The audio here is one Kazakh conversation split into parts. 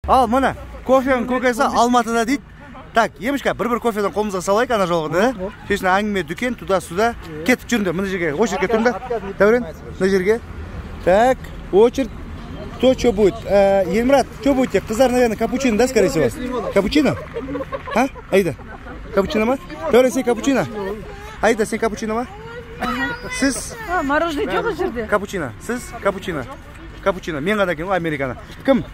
Ал, мына, кофенің көкесі Алматыда дейді. Так, емішка, бір кофеден қолымызға салайық ана жолғыда, да? Шешін әңгіме, дүкен, туда-суда. Кетіп жүріңдер, мына жерге, очередке тұрыңдар. Дәурен, мына жерге. Так, очередь. Кто что будет? Елмұрат, что будете? Қыздар, наверное, капучино, да, скорее всего? Капучино? А? Аида. Капучино ма? Дәурен, сен капучино? Аида, сен капучино ма? Сіз? Мороженое жоқ ол жерде. Капучино. Сіз? Капучино. Капучино. Мен ғана екен, американо. Кім?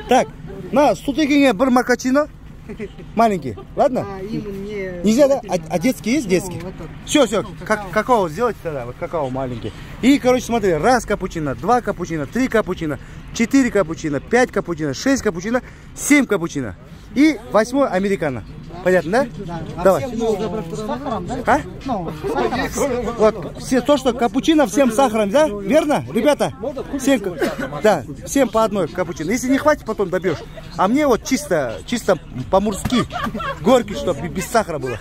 Так, на, стутекеңе бір макачино. Маленький. Ладно? Нельзя, да? А детский есть? Детский? Все, какао сделайте тогда. Вот какао маленький. И, короче, смотри. Раз капучино, 2 капучино, 3 капучино, 4 капучино, 5 капучино, 6 капучино, 7 капучино. И 8 американо. Понятно, да? Давай. А? Вот, все то, что капучино, всем сахаром, да? Верно, ребята? Всем, да, всем по одной капучино. Если не хватит, потом добьешь. А мне вот чисто по-мурски, горький, чтобы без сахара было.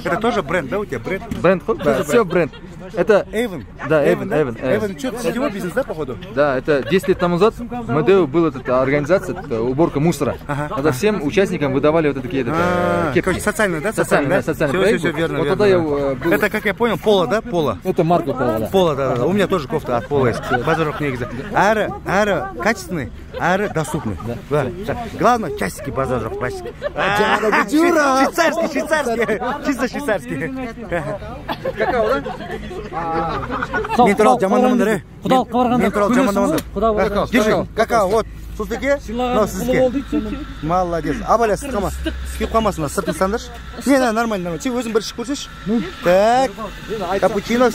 Это тоже бренд, да, у тебя бренд? Бренд, да, все бренд. Это Эйвен. Да, Эйвен. Эйвен, что, сетевой бизнес, да, походу? Да, это 10 лет тому назад в МДУ была эта организация, уборка мусора. Когда всем участникам выдавали вот такие кепки. Социальный, да? Социальный проект. Все, верно. Вот тогда я был... Это, как я понял, Поло, да? Поло. Это марка Поло, да. Поло, да. У меня тоже кофта от Поло есть. Базарок негізі. Әрі качественный, әрі доступный. Да. Главное, часики базарок, пластик. Швейцарский. Чисто швейцарский. Какао, да? Мен туралы жамандамаңдар, е. Құдалыққа барғанда. Мен туралы жамандамаңдар. Держи, какао, вот. Сіздіке, мынау сіздіке. Молодец. Абаля, сықып қалмасыңдар, сыртын сандаршы. Не, нормально. Сен өзің бір ішіп көрсеші. Так, капучино.